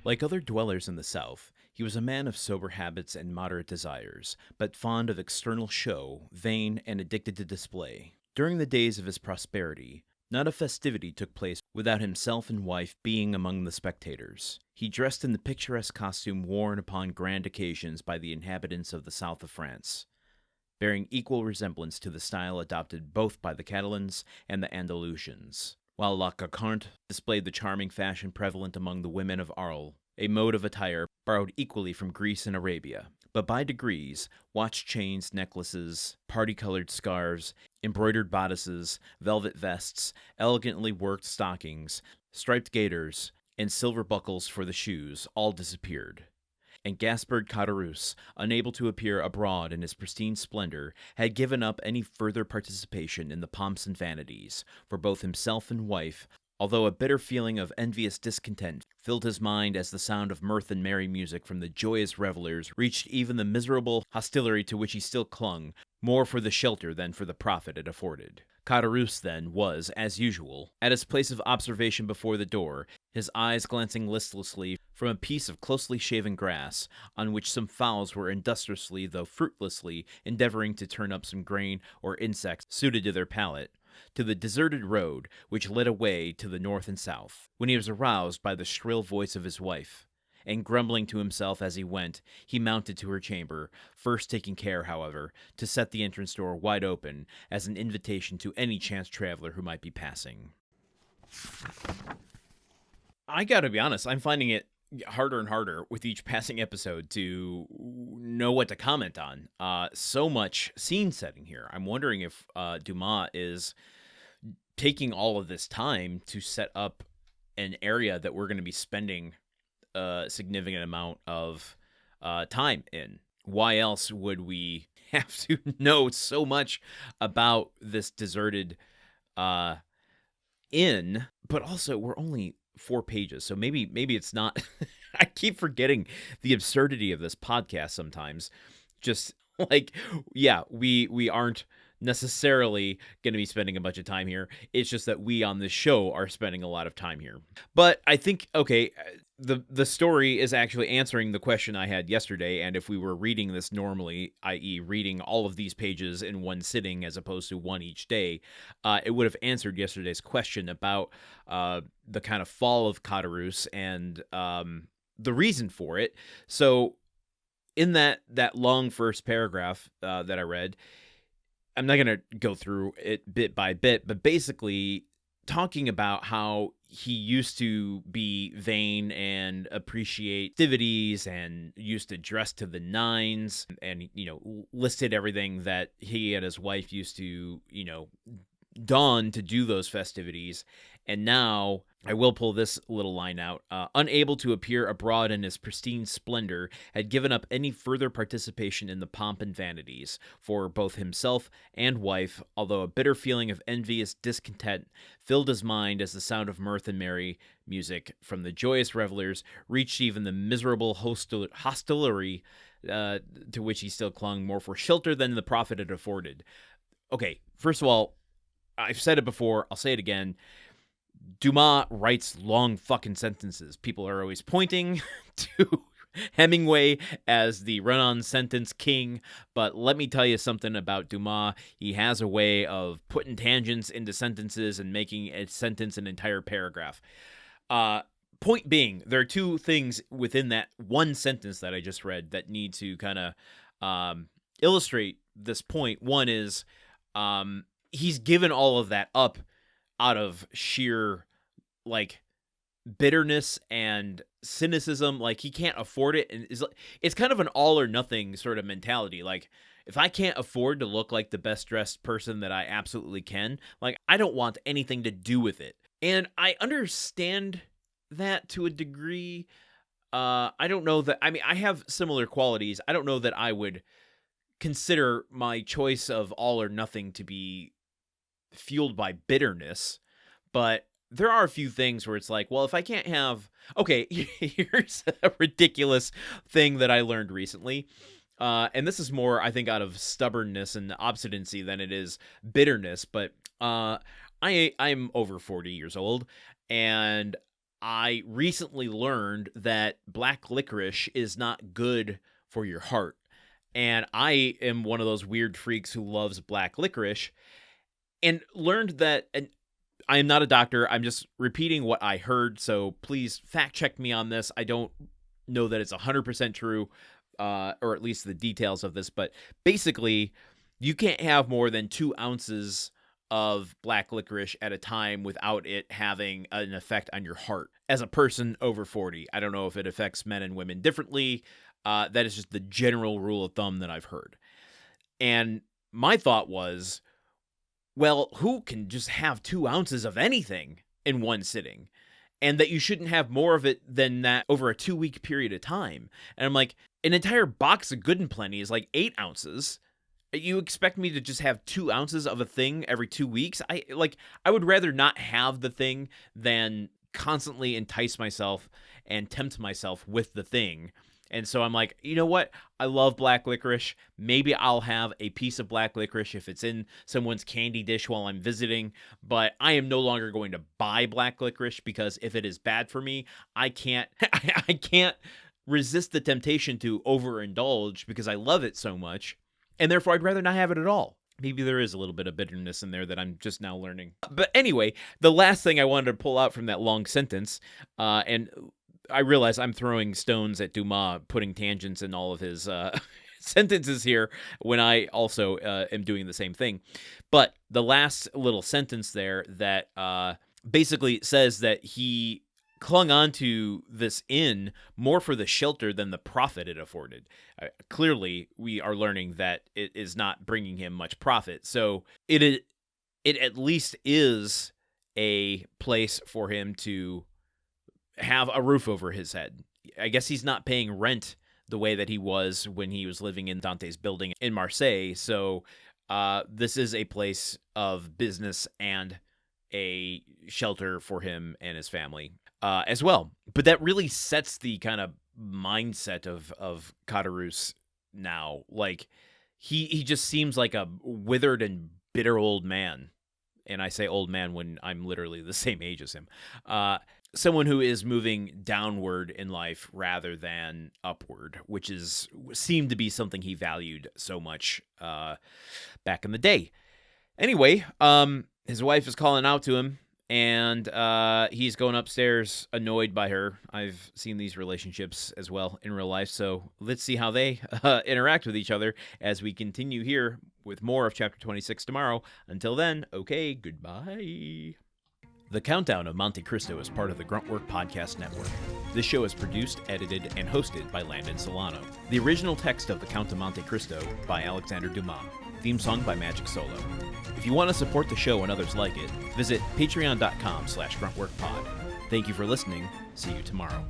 Like other dwellers in the South, he was a man of sober habits and moderate desires, but fond of external show, vain, and addicted to display. During the days of his prosperity, not a festivity took place without himself and wife being among the spectators. He dressed in the picturesque costume worn upon grand occasions by the inhabitants of the south of France, bearing equal resemblance to the style adopted both by the Catalans and the Andalusians, while La Carconte displayed the charming fashion prevalent among the women of Arles, a mode of attire borrowed equally from Greece and Arabia. But by degrees, watch chains, necklaces, party-colored scarves, embroidered bodices, velvet vests, elegantly worked stockings, striped gaiters, and silver buckles for the shoes all disappeared. And Gaspard Caderousse, unable to appear abroad in his pristine splendor, had given up any further participation in the pomps and vanities, for both himself and wife, although a bitter feeling of envious discontent filled his mind as the sound of mirth and merry music from the joyous revelers reached even the miserable hostelry to which he still clung, more for the shelter than for the profit it afforded. Caderousse, then, was, as usual, at his place of observation before the door, his eyes glancing listlessly from a piece of closely shaven grass, on which some fowls were industriously, though fruitlessly, endeavoring to turn up some grain or insects suited to their palate, to the deserted road which led away to the north and south, when he was aroused by the shrill voice of his wife, and grumbling to himself as he went, he mounted to her chamber, first taking care, however, to set the entrance door wide open as an invitation to any chance traveler who might be passing. I gotta be honest, I'm finding it harder and harder with each passing episode to know what to comment on. So much scene setting here. I'm wondering if Dumas is taking all of this time to set up an area that we're going to be spending a significant amount of time in. Why else would we have to know so much about this deserted inn? But also, we're only 4 pages, so maybe it's not. I keep forgetting the absurdity of this podcast sometimes. Just like, yeah, we aren't necessarily going to be spending a bunch of time here. It's just that we on this show are spending a lot of time here. But I think, okay, the story is actually answering the question I had yesterday, and if we were reading this normally, i.e. reading all of these pages in one sitting as opposed to one each day, it would have answered yesterday's question about the kind of fall of Caderousse and the reason for it. So in that long first paragraph that I read, I'm not going to go through it bit by bit, but basically talking about how he used to be vain and appreciate activities and used to dress to the nines and, listed everything that he and his wife used to, don to do those festivities. And now, I will pull this little line out, unable to appear abroad in his pristine splendor, had given up any further participation in the pomp and vanities, for both himself and wife, although a bitter feeling of envious discontent filled his mind as the sound of mirth and merry music from the joyous revelers reached even the miserable hostelry to which he still clung, more for shelter than the profit it afforded. Okay, first of all, I've said it before, I'll say it again. Dumas writes long fucking sentences. People are always pointing to Hemingway as the run-on sentence king, but let me tell you something about Dumas. He has a way of putting tangents into sentences and making a sentence an entire paragraph. Point being, there are 2 things within that one sentence that I just read that need to kind of illustrate this point. One is he's given all of that up out of sheer, bitterness and cynicism. He can't afford it, and it's kind of an all or nothing sort of mentality. If I can't afford to look like the best dressed person that I absolutely can, I don't want anything to do with it. And I understand that to a degree. I don't know that, I have similar qualities. I don't know that I would consider my choice of all or nothing to be fueled by bitterness, but there are a few things where it's well, if I can't have, okay, here's a ridiculous thing that I learned recently, and this is more, I think, out of stubbornness and obstinacy than it is bitterness, but I'm over 40 years old, and I recently learned that black licorice is not good for your heart. And I am one of those weird freaks who loves black licorice and learned that, and I am not a doctor. I'm just repeating what I heard. So please fact check me on this. I don't know that it's 100% true, or at least the details of this. But basically, you can't have more than 2 ounces of black licorice at a time without it having an effect on your heart. As a person over 40, I don't know if it affects men and women differently. That is just the general rule of thumb that I've heard. And my thought was, well, who can just have 2 ounces of anything in one sitting? And that you shouldn't have more of it than that over a 2-week period of time. And I'm like, an entire box of Good and Plenty is like 8 ounces. You expect me to just have 2 ounces of a thing every 2 weeks? I would rather not have the thing than constantly entice myself and tempt myself with the thing. And so I'm like, you know what? I love black licorice. Maybe I'll have a piece of black licorice if it's in someone's candy dish while I'm visiting. But I am no longer going to buy black licorice, because if it is bad for me, I can't I can't resist the temptation to overindulge because I love it so much. And therefore, I'd rather not have it at all. Maybe there is a little bit of bitterness in there that I'm just now learning. But anyway, the last thing I wanted to pull out from that long sentence, and I realize I'm throwing stones at Dumas, putting tangents in all of his sentences here, when I also am doing the same thing. But the last little sentence there that basically says that he clung on to this inn more for the shelter than the profit it afforded. Clearly, we are learning that it is not bringing him much profit. So it at least is a place for him to have a roof over his head. I guess he's not paying rent the way that he was when he was living in Dante's building in Marseille. So this is a place of business and a shelter for him and his family as well. But that really sets the kind of mindset of Caderousse now. Like, he just seems like a withered and bitter old man. And I say old man when I'm literally the same age as him. Someone who is moving downward in life rather than upward, which seemed to be something he valued so much back in the day. Anyway, his wife is calling out to him, and he's going upstairs annoyed by her. I've seen these relationships as well in real life, so let's see how they interact with each other as we continue here with more of Chapter 26 tomorrow. Until then, okay, goodbye. The Countdown of Monte Cristo is part of the Gruntwork Podcast Network. This show is produced, edited, and hosted by Landon Solano. The original text of The Count of Monte Cristo by Alexandre Dumas. Theme song by Magic Solo. If you want to support the show and others like it, visit patreon.com/gruntworkpod. Thank you for listening. See you tomorrow.